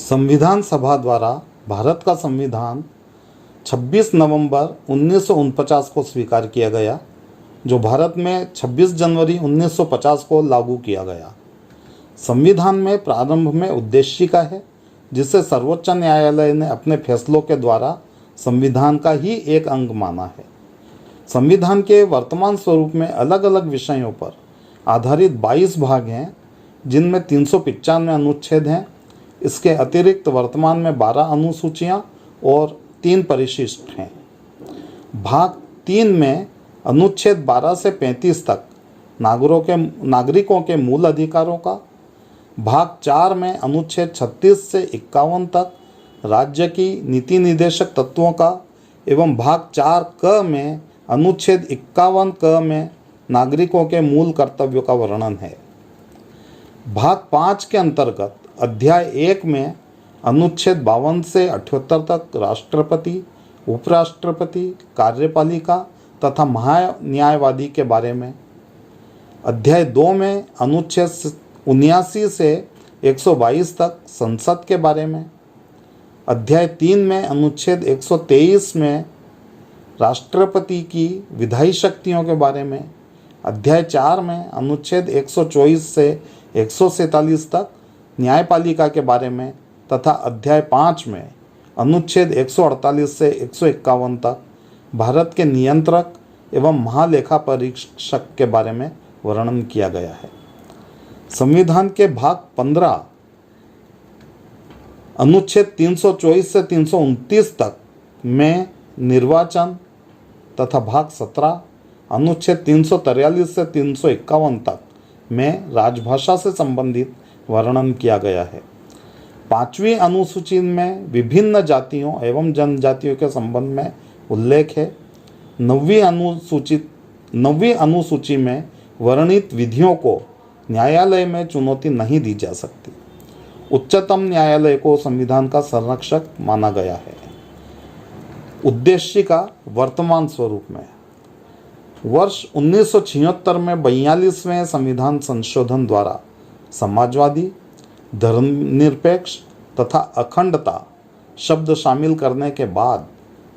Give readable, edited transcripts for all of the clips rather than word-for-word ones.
संविधान सभा द्वारा भारत का संविधान 26 नवंबर 1949 को स्वीकार किया गया, जो भारत में 26 जनवरी 1950 को लागू किया गया। संविधान में प्रारंभ में उद्देशिका है, जिसे सर्वोच्च न्यायालय ने अपने फैसलों के द्वारा संविधान का ही एक अंग माना है। संविधान के वर्तमान स्वरूप में अलग अलग विषयों पर आधारित 22 भाग हैं, जिनमें 395 अनुच्छेद हैं। इसके अतिरिक्त वर्तमान में 12 अनुसूचियां और 3 परिशिष्ट हैं। भाग 3 में अनुच्छेद 12 से 35 तक नागरिकों के मूल अधिकारों का, भाग 4 में अनुच्छेद 36 से 51 तक राज्य की नीति निर्देशक तत्वों का, एवं भाग 4 क में अनुच्छेद 51 क में नागरिकों के मूल कर्तव्यों का वर्णन है। भाग 5 के अंतर्गत अध्याय 1 में अनुच्छेद 52 से 78 तक राष्ट्रपति, उपराष्ट्रपति, कार्यपालिका तथा महान्यायवादी के बारे में, अध्याय 2 में अनुच्छेद 79 से 122 तक संसद के बारे में, अध्याय 3 में अनुच्छेद 123 में राष्ट्रपति की विधायी शक्तियों के बारे में, अध्याय 4 में अनुच्छेद 124 से 147 तक न्यायपालिका के बारे में तथा अध्याय 5 में अनुच्छेद 148 से 151 तक भारत के नियंत्रक एवं महालेखा परीक्षक के बारे में वर्णन किया गया है। संविधान के भाग 15 अनुच्छेद 324 से 329 तक में निर्वाचन तथा भाग 17 अनुच्छेद 343 से 351 तक में राजभाषा से संबंधित वर्णन किया गया है। 5वीं अनुसूची में विभिन्न जातियों एवं जनजातियों के संबंध में उल्लेख है। 9वीं अनुसूची में वर्णित विधियों को न्यायालय में चुनौती नहीं दी जा सकती। उच्चतम न्यायालय को संविधान का संरक्षक माना गया है। उद्देशिका वर्तमान स्वरूप में वर्ष 1976 में 42वें संविधान संशोधन द्वारा समाजवादी, धर्मनिरपेक्ष तथा अखंडता शब्द शामिल करने के बाद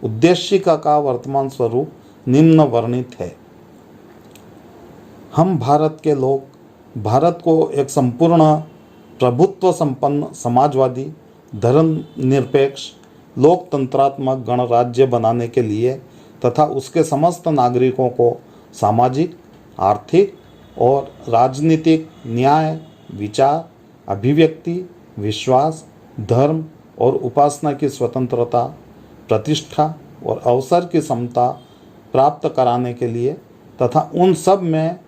उद्देशिका का वर्तमान स्वरूप निम्न वर्णित है। हम भारत के लोग भारत को एक संपूर्ण प्रभुत्व संपन्न समाजवादी, धर्मनिरपेक्ष, लोकतंत्रात्मक गणराज्य बनाने के लिए तथा उसके समस्त नागरिकों को सामाजिक, आर्थिक और राजनीतिक न्याय, विचार, अभिव्यक्ति, विश्वास, धर्म और उपासना की स्वतंत्रता, प्रतिष्ठा और अवसर की समता प्राप्त कराने के लिए तथा उन सब में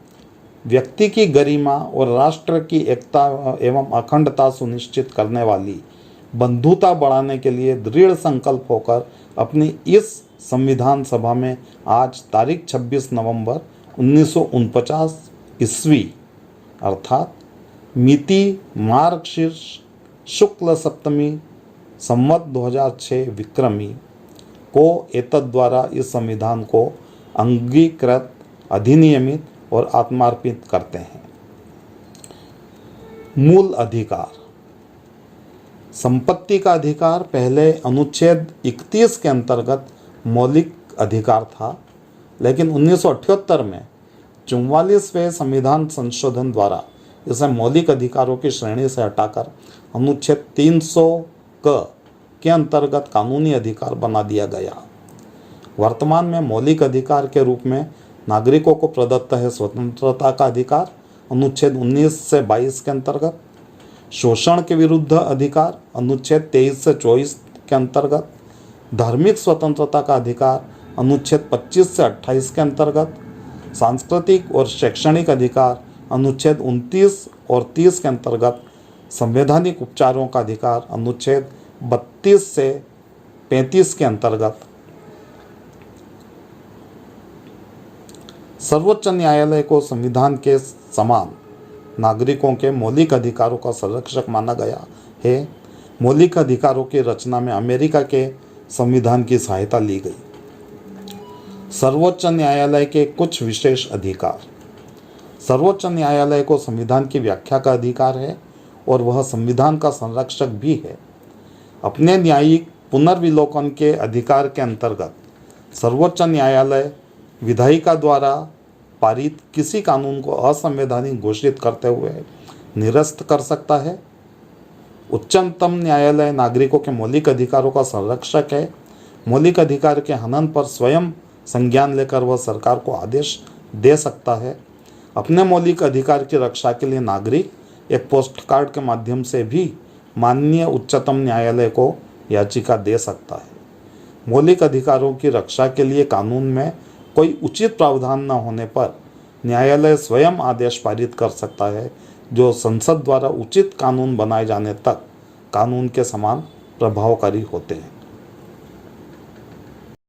व्यक्ति की गरिमा और राष्ट्र की एकता एवं अखंडता सुनिश्चित करने वाली बंधुता बढ़ाने के लिए दृढ़ संकल्प होकर अपनी इस संविधान सभा में आज तारीख 26 नवंबर 1949 ईस्वी अर्थात मिति मार्गशीर्ष शुक्ल सप्तमी संवत 2006 विक्रमी को एतद् द्वारा इस संविधान को अंगीकृत, अधिनियमित और आत्मार्पित करते हैं। मूल अधिकार। संपत्ति का अधिकार पहले अनुच्छेद 31 के अंतर्गत मौलिक अधिकार था, लेकिन 1978 में 44वें संविधान संशोधन द्वारा इसे मौलिक अधिकारों की श्रेणी से हटाकर अनुच्छेद 300 के अंतर्गत कानूनी अधिकार बना दिया गया। वर्तमान में मौलिक अधिकार के रूप में नागरिकों को प्रदत्त है स्वतंत्रता का अधिकार अनुच्छेद 19 से 22 के अंतर्गत, शोषण के विरुद्ध अधिकार अनुच्छेद 23 से 24 के अंतर्गत, धार्मिक स्वतंत्रता का अधिकार अनुच्छेद 25 से 28 के अंतर्गत, सांस्कृतिक और शैक्षणिक अधिकार अनुच्छेद 29 और 30 के अंतर्गत, संवैधानिक उपचारों का अधिकार अनुच्छेद 32 से 35 के अंतर्गत। सर्वोच्च न्यायालय को संविधान के समान नागरिकों के मौलिक अधिकारों का संरक्षक माना गया है। मौलिक अधिकारों की रचना में अमेरिका के संविधान की सहायता ली गई। सर्वोच्च न्यायालय के कुछ विशेष अधिकार। सर्वोच्च न्यायालय को संविधान की व्याख्या का अधिकार है और वह संविधान का संरक्षक भी है। अपने न्यायिक पुनर्विलोकन के अधिकार के अंतर्गत सर्वोच्च न्यायालय विधायिका द्वारा पारित किसी कानून को असंवैधानिक घोषित करते हुए निरस्त कर सकता है। उच्चतम न्यायालय नागरिकों के मौलिक अधिकारों का संरक्षक है। मौलिक अधिकार के हनन पर स्वयं संज्ञान लेकर वह सरकार को आदेश दे सकता है। अपने मौलिक अधिकार की रक्षा के लिए नागरिक एक पोस्ट कार्ड के माध्यम से भी माननीय उच्चतम न्यायालय को याचिका दे सकता है। मौलिक अधिकारों की रक्षा के लिए कानून में कोई उचित प्रावधान न होने पर न्यायालय स्वयं आदेश पारित कर सकता है, जो संसद द्वारा उचित कानून बनाए जाने तक कानून के समान प्रभावकारी होते हैं।